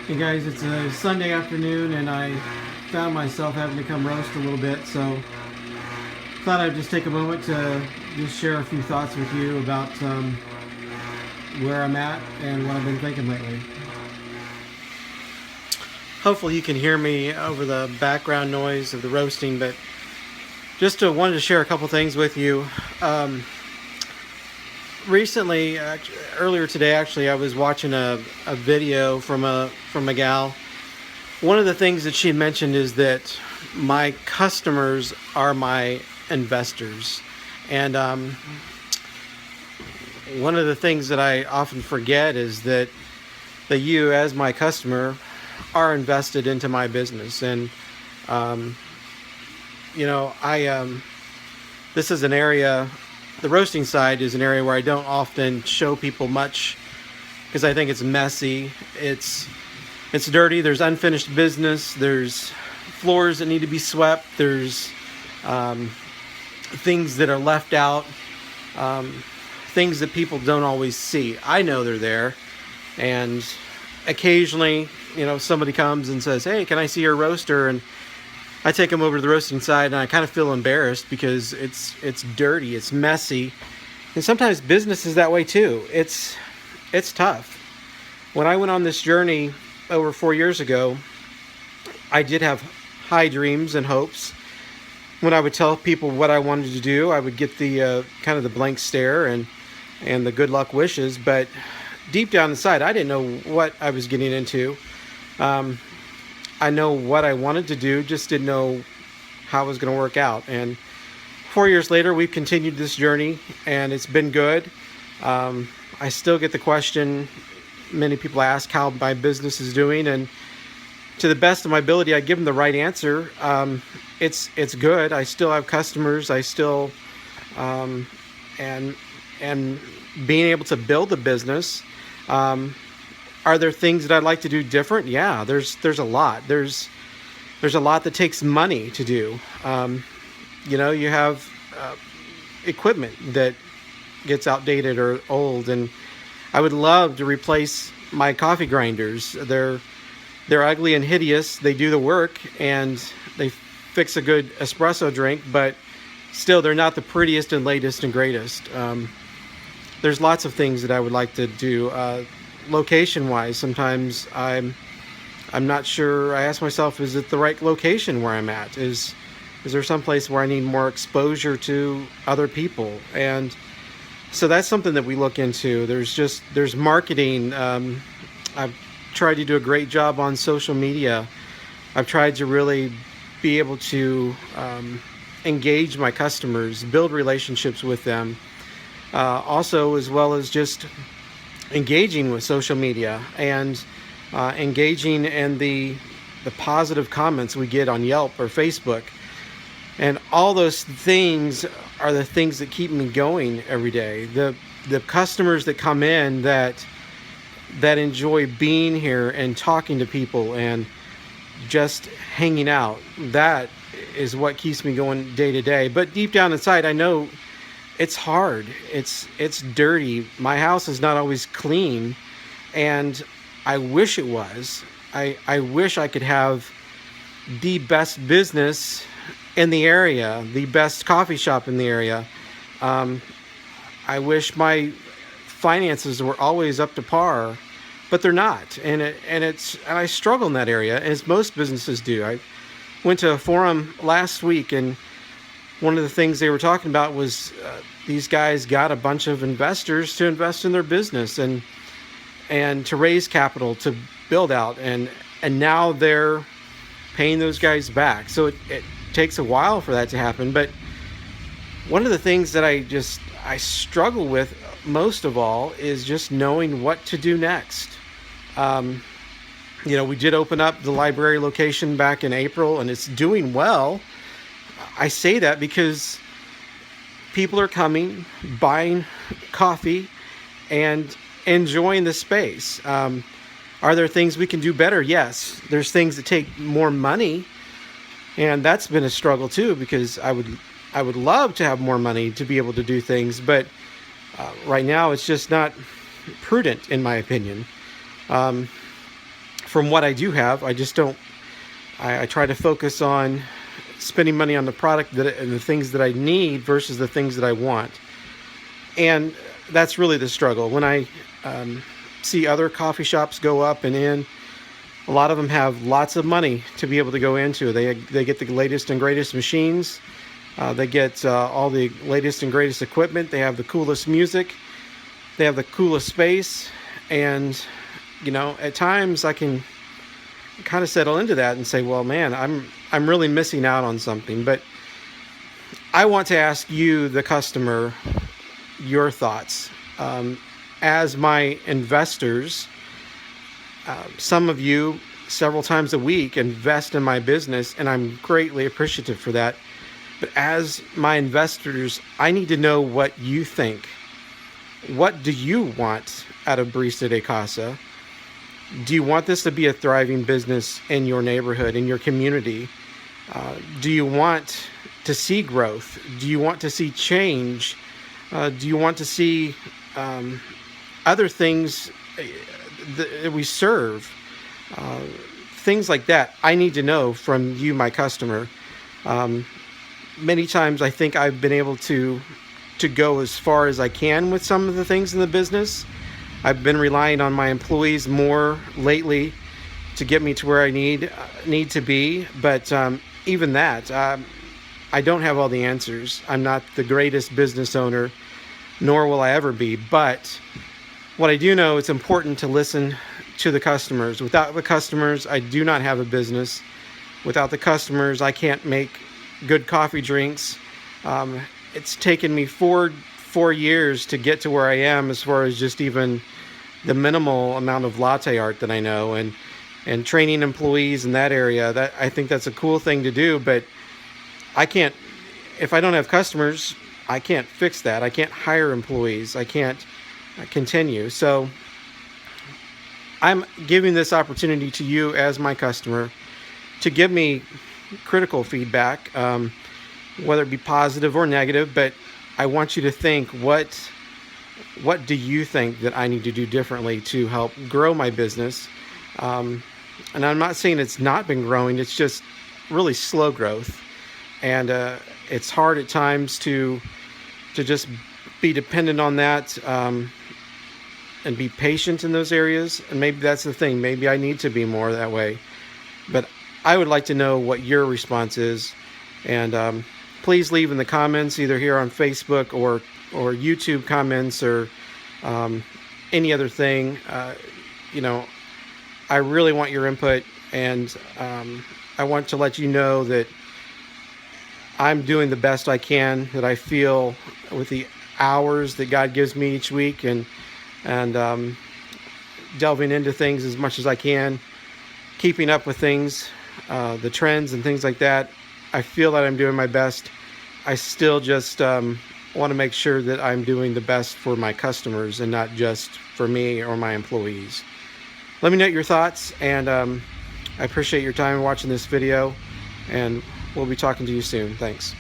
Hey guys, it's a Sunday afternoon and I found myself having to come roast a little bit, so thought I'd just take a moment to just share a few thoughts with you about where I'm at and what I've been thinking lately. Hopefully you can hear me over the background noise of the roasting, but just wanted to share a couple things with you. Recently, earlier today, actually, I was watching a video from a gal. One of the things that she mentioned is that my customers are my investors, and one of the things that I often forget is that you, as my customer, are invested into my business, and this is an area. The roasting side is an area where I don't often show people much because I think it's messy. It's dirty. There's unfinished business. There's floors that need to be swept. There's things that are left out. Things that people don't always see. I know they're there, and occasionally, somebody comes and says, "Hey, can I see your roaster?" And I take them over to the roasting side, and I kind of feel embarrassed because it's dirty, it's messy, and sometimes business is that way too. It's tough. When I went on this journey over 4 years ago, I did have high dreams and hopes. When I would tell people what I wanted to do, I would get the kind of the blank stare and the good luck wishes. But deep down inside, I didn't know what I was getting into. I know what I wanted to do, just didn't know how it was going to work out. And 4 years later, we've continued this journey, and it's been good. I still get the question, many people ask how my business is doing, and to the best of my ability, I give them the right answer. It's good. I still have customers. I still, and being able to build a business. Are there things that I'd like to do different? Yeah, there's a lot. There's a lot that takes money to do. You have equipment that gets outdated or old, and I would love to replace my coffee grinders. They're ugly and hideous. They do the work and they fix a good espresso drink, but still they're not the prettiest and latest and greatest. There's lots of things that I would like to do. Location-wise, sometimes I'm not sure. I ask myself, is it the right location where I'm at? Is there some place where I need more exposure to other people? And so that's something that we look into. There's marketing. I've tried to do a great job on social media. I've tried to really be able to engage my customers, build relationships with them. Also, as well as just engaging with social media and engaging in the positive comments we get on Yelp or Facebook. And all those things are the things that keep me going every day. The customers that come in that enjoy being here and talking to people and just hanging out, that is what keeps me going day to day. But deep down inside, I know it's hard. It's dirty. My house is not always clean, and I wish it was. I wish I could have the best business in the area, the best coffee shop in the area. I wish my finances were always up to par, but they're not. And I struggle in that area, as most businesses do. I went to a forum last week, and one of the things they were talking about was these guys got a bunch of investors to invest in their business and to raise capital to build out, and now they're paying those guys back. So it takes a while for that to happen. But one of the things that I struggle with most of all is just knowing what to do next. We did open up the library location back in April, and it's doing well. I say that because people are coming, buying coffee, and enjoying the space. Are there things we can do better? Yes. There's things that take more money, and that's been a struggle too, because I would love to have more money to be able to do things, but right now it's just not prudent, in my opinion. from what I do have, I just don't. I try to focus on spending money on the product and the things that I need versus the things that I want. And that's really the struggle. When I see other coffee shops go up and in, a lot of them have lots of money to be able to go into. They get the latest and greatest machines. They get all the latest and greatest equipment. They have the coolest music. They have the coolest space. And, at times I can kind of settle into that and say, well, man, I'm really missing out on something. But I want to ask you, the customer, your thoughts. As my investors, some of you several times a week invest in my business, and I'm greatly appreciative for that. But as my investors, I need to know what you think. What do you want out of Barista de Casa? Do you want this to be a thriving business in your neighborhood, in your community? Do you want to see growth? Do you want to see change? Do you want to see other things that we serve? Things like that, I need to know from you, my customer. Many times I think I've been able to go as far as I can with some of the things in the business. I've been relying on my employees more lately to get me to where I need to be. But even that, I don't have all the answers. I'm not the greatest business owner, nor will I ever be. But what I do know, it's important to listen to the customers. Without the customers, I do not have a business. Without the customers, I can't make good coffee drinks. It's taken me four years to get to where I am, as far as just even the minimal amount of latte art that I know, and training employees in that area. That, I think that's a cool thing to do, but I can't, if I don't have customers, I can't fix that. I can't hire employees. I can't continue. So I'm giving this opportunity to you as my customer to give me critical feedback, whether it be positive or negative, but I want you to think, what do you think that I need to do differently to help grow my business? And I'm not saying it's not been growing, it's just really slow growth. And it's hard at times to just be dependent on that, and be patient in those areas. And maybe that's the thing. Maybe I need to be more that way. But I would like to know what your response is. And please leave in the comments, either here on Facebook or YouTube comments, or any other thing. I really want your input, and I want to let you know that I'm doing the best I can, that I feel with the hours that God gives me each week, and delving into things as much as I can, keeping up with things, the trends and things like that. I feel that I'm doing my best. I still just want to make sure that I'm doing the best for my customers and not just for me or my employees. Let me know your thoughts, and I appreciate your time watching this video, and we'll be talking to you soon. Thanks.